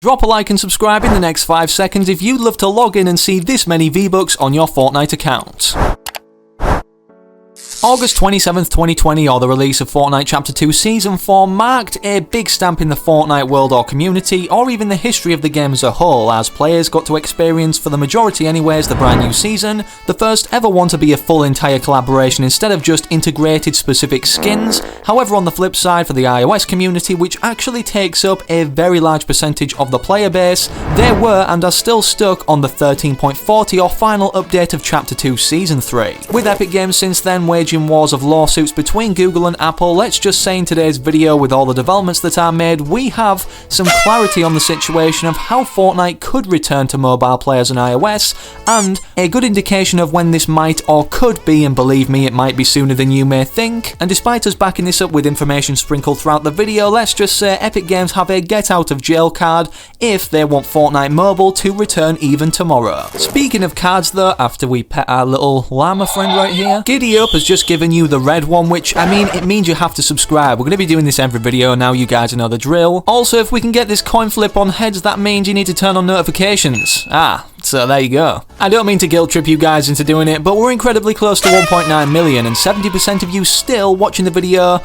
Drop a like and subscribe in the next 5 seconds if you'd love to log in and see this many V-Bucks on your Fortnite account. August 27th, 2020, or the release of Fortnite Chapter 2 Season 4, marked a big stamp in the Fortnite world or community, or even the history of the game as a whole, as players got to experience, for the majority anyways, the brand new season, the first ever one to be a full entire collaboration instead of just integrated specific skins. However, on the flip side, for the iOS community, which actually takes up a very large percentage of the player base, they were and are still stuck on the 13.40 or final update of Chapter 2 Season 3. With Epic Games since then waging wars of lawsuits between Google and Apple, let's just say in today's video, with all the developments that are made, we have some clarity on the situation of how Fortnite could return to mobile players on iOS, and a good indication of when this might or could be, and believe me, it might be sooner than you may think. And despite us backing this up with information sprinkled throughout the video, let's just say Epic Games have a get out of jail card if they want Fortnite Mobile to return even tomorrow. Speaking of cards though, after we pet our little llama friend right here, Giddy Up has just given you the red one, which, I mean, it means you have to subscribe. We're going to be doing this every video now, you guys know the drill. Also, if we can get this coin flip on heads, that means you need to turn on notifications. So there you go. I don't mean to guilt trip you guys into doing it, but we're incredibly close to 1.9 million, and 70% of you still watching the video.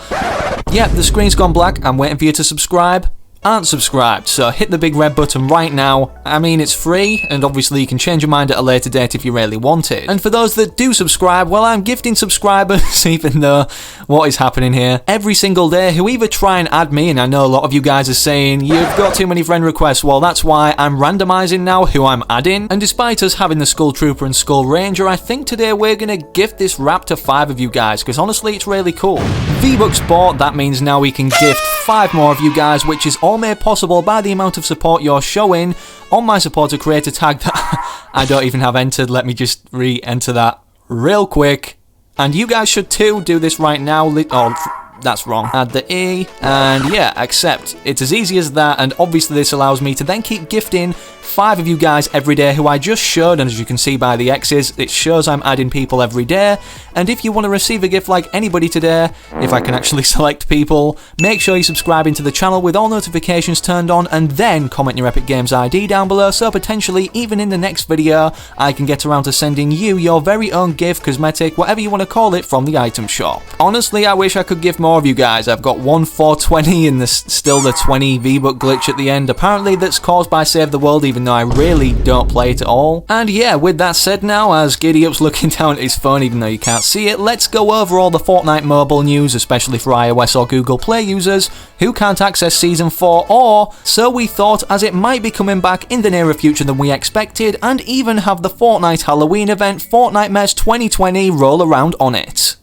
Yep, the screen's gone black. I'm waiting for you to subscribe. Aren't subscribed, so hit the big red button right now. I mean, it's free, and obviously you can change your mind at a later date if you really want it. And for those that do subscribe, well, I'm gifting subscribers, even though what is happening here, every single day, who either try and add me, and I know a lot of you guys are saying, you've got too many friend requests. Well, that's why I'm randomizing now who I'm adding. And despite us having the Skull Trooper and Skull Ranger, I think today we're gonna gift this wrap to 5 of you guys, because honestly, it's really cool. V-Bucks bought, that means now we can gift 5 more of you guys, which is all made possible by the amount of support you're showing on my supporter creator tag that I don't even have entered. Let me just re-enter that real quick. And you guys should too. Do this right now. Oh, that's wrong. Add the E, and yeah, accept. It's as easy as that, and obviously this allows me to then keep gifting 5 of you guys every day who I just showed, and as you can see by the X's, it shows I'm adding people every day. And if you want to receive a gift like anybody today, if I can actually select people, make sure you're subscribing to the channel with all notifications turned on, and then comment your Epic Games ID down below, so potentially even in the next video I can get around to sending you your very own gift, cosmetic, whatever you want to call it, from the item shop. Honestly, I wish I could give more of you guys. I've got 1 420 and there's still the 20 V-Buck glitch at the end, apparently that's caused by Save the World, even though I really don't play it at all. And yeah, with that said now, as Giddy Up's looking down at his phone even though you can't see it, let's go over all the Fortnite mobile news, especially for iOS or Google Play users who can't access Season 4, or so we thought, as it might be coming back in the nearer future than we expected, and even have the Fortnite Halloween event, Fortnite Mess 2020, roll around on it.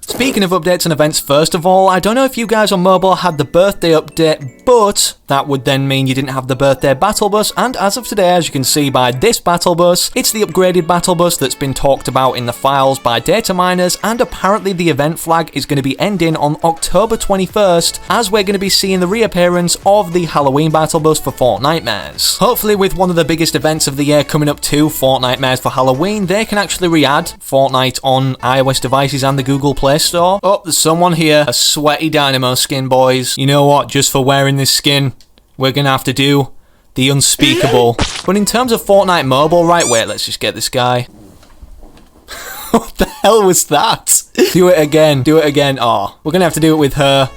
Speaking of updates and events, first of all, I don't know if you guys on mobile had the birthday update, but that would then mean you didn't have the birthday battle bus, and as of today, as you can see by this battle bus, it's the upgraded battle bus that's been talked about in the files by data miners, and apparently the event flag is going to be ending on October 21st, as we're going to be seeing the reappearance of the Halloween battle bus for Fortnitemares. Hopefully with one of the biggest events of the year coming up to Fortnitemares for Halloween, they can actually re-add Fortnite on iOS devices and the Google Play Store. Oh, there's someone here. A sweaty Dynamo skin, boys. You know what? Just for wearing this skin, we're gonna have to do the unspeakable. But in terms of Fortnite Mobile, right, wait, let's just get this guy. What the hell was that? Do it again. Do it again. Oh, we're gonna have to do it with her.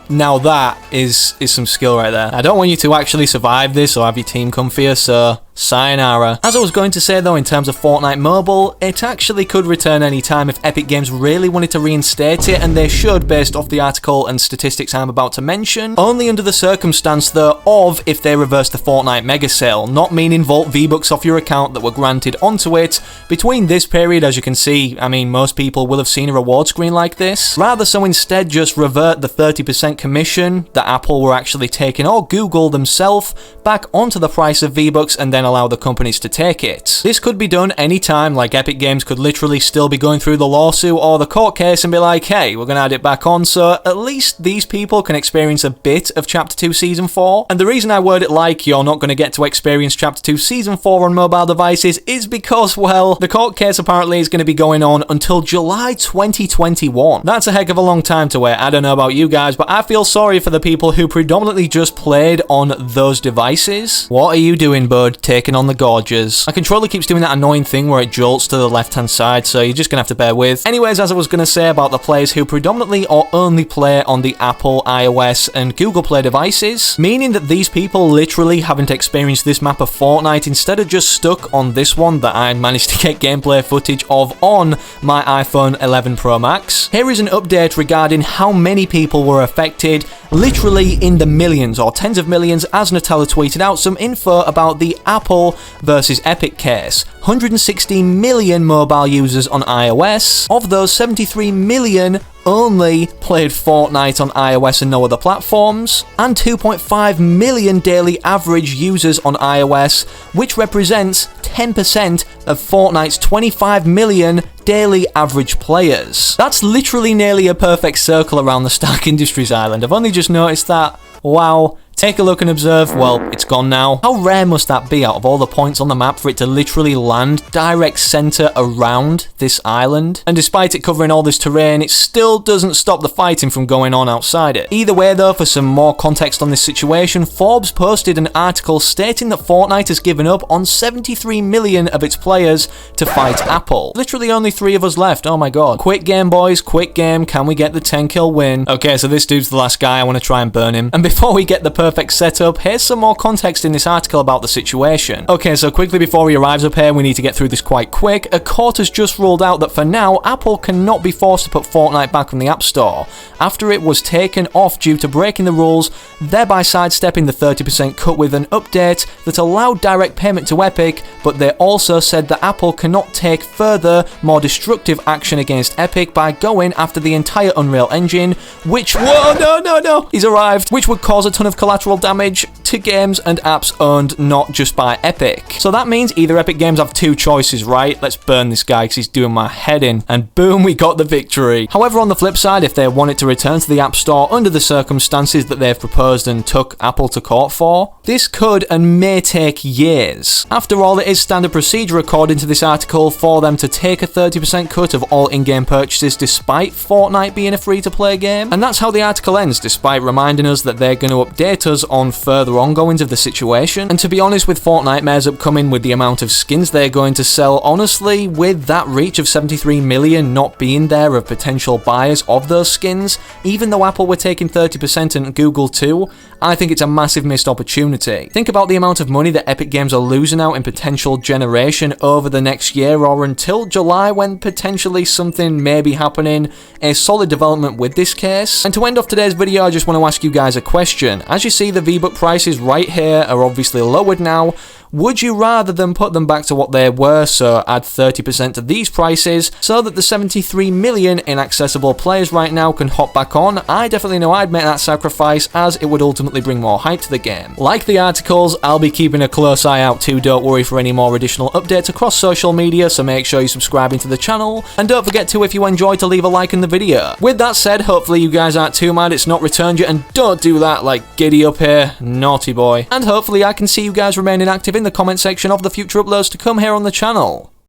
Now that is some skill right there. I don't want you to actually survive this or have your team come for you, so sayonara. As I was going to say though, in terms of Fortnite Mobile, it actually could return anytime if Epic Games really wanted to reinstate it, and they should based off the article and statistics I'm about to mention. Only under the circumstance though of if they reverse the Fortnite mega sale, not meaning vault V-Bucks off your account that were granted onto it between this period. As you can see, I mean, most people will have seen a reward screen like this. Rather so instead just revert the 30% commission that Apple were actually taking, or Google themselves, back onto the price of V-Bucks, and then then allow the companies to take it. This could be done anytime, like Epic Games could literally still be going through the lawsuit or the court case and be like, hey, we're gonna add it back on, so at least these people can experience a bit of Chapter 2 Season 4. And the reason I word it like you're not gonna get to experience Chapter 2 Season 4 on mobile devices is because, well, the court case apparently is gonna be going on until July 2021. That's a heck of a long time to wait. I don't know about you guys, but I feel sorry for the people who predominantly just played on those devices. What are you doing, bud? Taking on the gorges. My controller keeps doing that annoying thing where it jolts to the left-hand side, so you're just gonna have to bear with. Anyways, as I was gonna say about the players who predominantly or only play on the Apple, iOS, and Google Play devices, meaning that these people literally haven't experienced this map of Fortnite, instead of just stuck on this one that I managed to get gameplay footage of on my iPhone 11 Pro Max. Here is an update regarding how many people were affected, literally in the millions or tens of millions, as Nutella tweeted out some info about the Apple versus Epic case. 160 million mobile users on iOS. Of those, 73 million only played Fortnite on iOS and no other platforms, and 2.5 million daily average users on iOS, which represents 10% of Fortnite's 25 million daily average players. That's literally nearly a perfect circle around the Stark Industries island. I've only just noticed that. Wow. Take a look and observe. Well, it's gone now. How rare must that be out of all the points on the map for it to literally land direct center around this island? And despite it covering all this terrain, it still doesn't stop the fighting from going on outside it. Either way though, for some more context on this situation, Forbes posted an article stating that Fortnite has given up on 73 million of its players to fight Apple. Literally only 3 of us left. Oh my god. Quick game, boys. Quick game. Can we get the 10 kill win? Okay, so this dude's the last guy. I want to try and burn him. And before we get the perfect setup, here's some more context in this article about the situation. Okay, so quickly before he arrives up here, we need to get through this quite quick. A court has just ruled out that for now, Apple cannot be forced to put Fortnite back on the App Store after it was taken off due to breaking the rules, thereby sidestepping the 30% cut with an update that allowed direct payment to Epic, but they also said that Apple cannot take further, more destructive action against Epic by going after the entire Unreal Engine, which, whoa, no, he's arrived, which would cause a ton of collateral damage to games and apps owned not just by Epic. So that means either Epic Games have 2 choices, right? Let's burn this guy because he's doing my head in. And boom, we got the victory. However, on the flip side, if they want it to return to the App Store under the circumstances that they've proposed and took Apple to court for, this could and may take years. After all, it is standard procedure according to this article for them to take a 30% cut of all in-game purchases despite Fortnite being a free-to-play game. And that's how the article ends, despite reminding us that they're going to update us on further ongoings of the situation. And to be honest, with Fortnite's upcoming, with the amount of skins they're going to sell, honestly, with that reach of 73 million not being there of potential buyers of those skins, even though Apple were taking 30% and Google too, I think it's a massive missed opportunity. Think about the amount of money that Epic Games are losing out in potential generation over the next year or until July, when potentially something may be happening, a solid development with this case. And to end off today's video, I just want to ask you guys a question. As you see, the V-Buck prices right here are obviously lowered now. Would you rather than put them back to what they were, so add 30% to these prices, so that the 73 million inaccessible players right now can hop back on? I definitely know I'd make that sacrifice, as it would ultimately bring more hype to the game. Like the articles, I'll be keeping a close eye out too, don't worry, for any more additional updates across social media, so make sure you're subscribing to the channel, and don't forget to, if you enjoyed, to leave a like in the video. With that said, hopefully you guys aren't too mad it's not returned yet, and don't do that like Giddy up here, naughty boy. And hopefully I can see you guys remaining active in the comment section of the future uploads to come here on the channel.